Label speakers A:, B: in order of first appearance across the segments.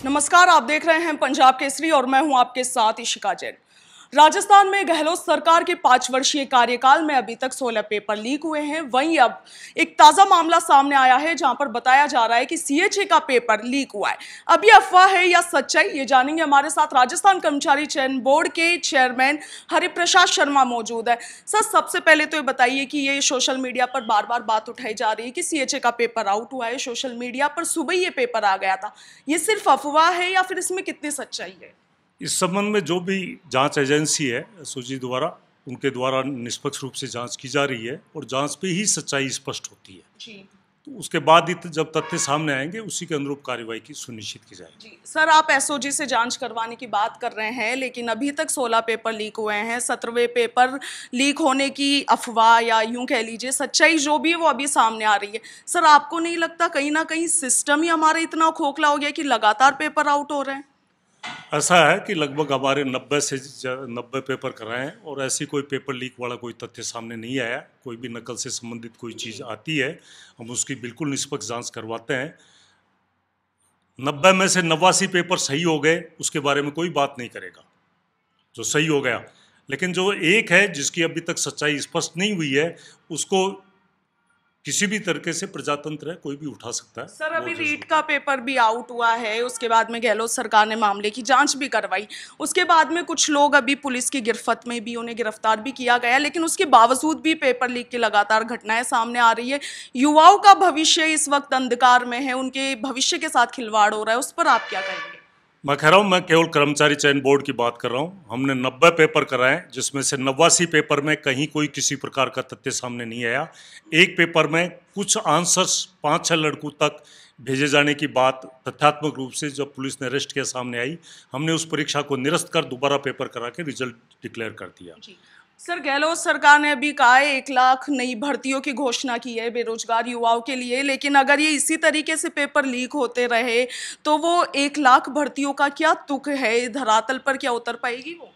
A: नमस्कार, आप देख रहे हैं पंजाब केसरी और मैं हूं आपके साथ इशिका जैन। राजस्थान में गहलोत सरकार के 5 वर्षीय कार्यकाल में अभी तक 16 पेपर लीक हुए हैं। वहीं अब एक ताजा मामला सामने आया है जहां पर बताया जा रहा है कि सीएचए का पेपर लीक हुआ है। अब ये अफवाह है या सच्चाई, ये जानेंगे। हमारे साथ राजस्थान कर्मचारी चयन बोर्ड के चेयरमैन हरिप्रसाद शर्मा मौजूद है। सर, सबसे पहले तो ये बताइए कि ये सोशल मीडिया पर बार बार बात उठाई जा रही है कि सीएचए का पेपर आउट हुआ है, सोशल मीडिया पर सुबह ये पेपर आ गया था, ये सिर्फ अफवाह है या फिर इसमें कितनी सच्चाई है?
B: इस संबंध में जो भी जांच एजेंसी है सूची द्वारा, उनके द्वारा निष्पक्ष रूप से जांच की जा रही है और जांच पे ही सच्चाई स्पष्ट होती है
A: जी।
B: तो उसके बाद ही जब तथ्य सामने आएंगे उसी के अनुरूप कार्रवाई की सुनिश्चित की जाएगी।
A: जी सर, आप एसओजी से जांच करवाने की बात कर रहे हैं, लेकिन अभी तक 16 पेपर लीक हुए हैं। 17वें पेपर लीक होने की अफवाह या यूं कह लीजिए सच्चाई जो भी है वो अभी सामने आ रही है। सर, आपको नहीं लगता कहीं ना कहीं सिस्टम ही हमारा इतना खोखला हो गया कि लगातार पेपर आउट हो रहे हैं?
B: ऐसा है कि लगभग हमारे 90 पेपर कराए हैं और ऐसी कोई पेपर लीक वाला कोई तथ्य सामने नहीं आया। कोई भी नकल से संबंधित कोई चीज़ आती है, हम उसकी बिल्कुल निष्पक्ष जांच करवाते हैं। 90 में से 89 पेपर सही हो गए, उसके बारे में कोई बात नहीं करेगा जो सही हो गया, लेकिन जो एक है जिसकी अभी तक सच्चाई स्पष्ट नहीं हुई है, उसको किसी भी तरीके से प्रजातंत्र है, कोई भी उठा सकता है।
A: सर, अभी रीट का पेपर भी आउट हुआ है, उसके बाद में गहलोत सरकार ने मामले की जांच भी करवाई। उसके बाद में कुछ लोग अभी पुलिस की गिरफ्त में भी, उन्हें गिरफ्तार भी किया गया, लेकिन उसके बावजूद भी पेपर लीक की लगातार घटनाएं सामने आ रही है। युवाओं का भविष्य इस वक्त अंधकार में है, उनके भविष्य के साथ खिलवाड़ हो रहा है, उस पर आप क्या कहेंगे?
B: मैं कह रहा हूँ, मैं केवल कर्मचारी चयन बोर्ड की बात कर रहा हूँ। हमने 90 पेपर कराए, जिसमें से 89 पेपर में कहीं कोई किसी प्रकार का तथ्य सामने नहीं आया। एक पेपर में कुछ आंसर्स 5-6 लड़कों तक भेजे जाने की बात तथ्यात्मक रूप से जब पुलिस ने अरेस्ट किया सामने आई, हमने उस परीक्षा को निरस्त कर दोबारा पेपर करा के रिजल्ट डिक्लेयर कर दिया।
A: सर, गहलोत सरकार ने अभी कहा है 1 लाख नई भर्तियों की घोषणा की है बेरोजगार युवाओं के लिए, लेकिन अगर ये इसी तरीके से पेपर लीक होते रहे तो वो 1 लाख भर्तियों का क्या तुक है, धरातल पर क्या उतर पाएगी वो?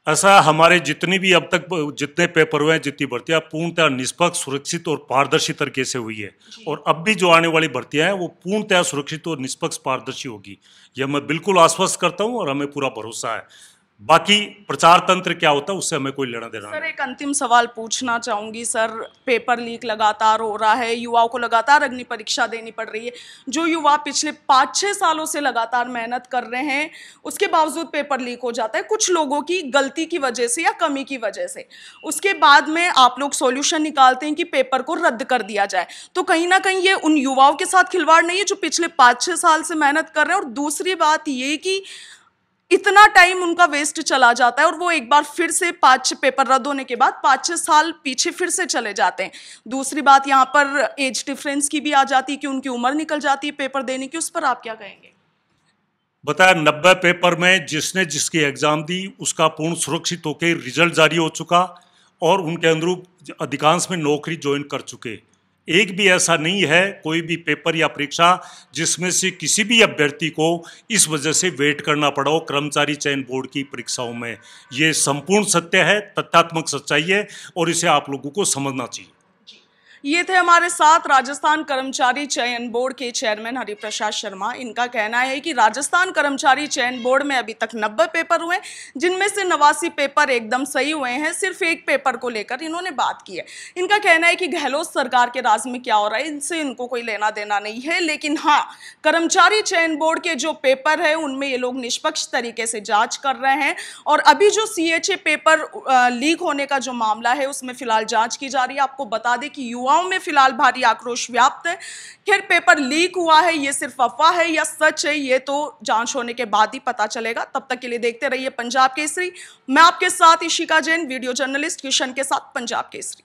B: ऐसा हमारे जितनी भी अब तक जितने पेपर हुए हैं, जितनी भर्तियां पूर्णतः निष्पक्ष, सुरक्षित और पारदर्शी तरीके से हुई है, और अब भी जो आने वाली भर्तियां हैं वो पूर्णतः सुरक्षित और निष्पक्ष पारदर्शी होगी, यह मैं बिल्कुल आश्वस्त करता हूं और हमें पूरा भरोसा है। बाकी प्रचार तंत्र क्या होता है उससे हमें कोई लेना देना नहीं।
A: सर, एक अंतिम सवाल पूछना चाहूंगी। सर, पेपर लीक लगातार हो रहा है, युवाओं को लगातार अग्नि परीक्षा देनी पड़ रही है। जो युवा पिछले 5-6 सालों से लगातार मेहनत कर रहे हैं, उसके बावजूद पेपर लीक हो जाता है, कुछ लोगों की गलती की वजह से या कमी की वजह से। उसके बाद में आप लोग सॉल्यूशन निकालते हैं कि पेपर को रद्द कर दिया जाए, तो कहीं ना कहीं ये उन युवाओं के साथ खिलवाड़ नहीं है जो पिछले 5-6 साल से मेहनत कर रहे हैं? और दूसरी बात ये कि इतना टाइम उनका वेस्ट चला जाता है और वो एक बार फिर से 5 पेपर रद्द होने के बाद 5-6 साल पीछे फिर से चले जाते हैं। दूसरी बात यहाँ पर एज डिफरेंस की भी आ जाती है कि उनकी उम्र निकल जाती है पेपर देने की, उस पर आप क्या कहेंगे?
B: बताया 90 पेपर में जिसने जिसकी एग्जाम दी उसका पूर्ण सुरक्षित होकर रिजल्ट जारी हो चुका और उनके अनुरूप अधिकांश में नौकरी ज्वाइन कर चुके। एक भी ऐसा नहीं है कोई भी पेपर या परीक्षा जिसमें से किसी भी अभ्यर्थी को इस वजह से वेट करना पड़ा हो कर्मचारी चयन बोर्ड की परीक्षाओं में। ये संपूर्ण सत्य है, तथ्यात्मक सच्चाई है और इसे आप लोगों को समझना चाहिए।
A: ये थे हमारे साथ राजस्थान कर्मचारी चयन बोर्ड के चेयरमैन हरिप्रसाद शर्मा। इनका कहना है कि राजस्थान कर्मचारी चयन बोर्ड में अभी तक 90 पेपर हुए, जिनमें से 89 पेपर एकदम सही हुए हैं। सिर्फ एक पेपर को लेकर इन्होंने बात की है। इनका कहना है कि गहलोत सरकार के राज में क्या हो रहा है इनसे इनको कोई लेना देना नहीं है, लेकिन हाँ, कर्मचारी चयन बोर्ड के जो पेपर है उनमें ये लोग निष्पक्ष तरीके से जाँच कर रहे हैं। और अभी जो सीएचए पेपर लीक होने का जो मामला है उसमें फिलहाल जाँच की जा रही है। आपको बता दें कि युवाओं में फिलहाल भारी आक्रोश व्याप्त है। खैर, पेपर लीक हुआ है ये सिर्फ अफवाह है या सच है ये तो जांच होने के बाद ही पता चलेगा। तब तक के लिए देखते रहिए पंजाब केसरी। मैं आपके साथ इशिका जैन, वीडियो जर्नलिस्ट किशन के साथ पंजाब केसरी।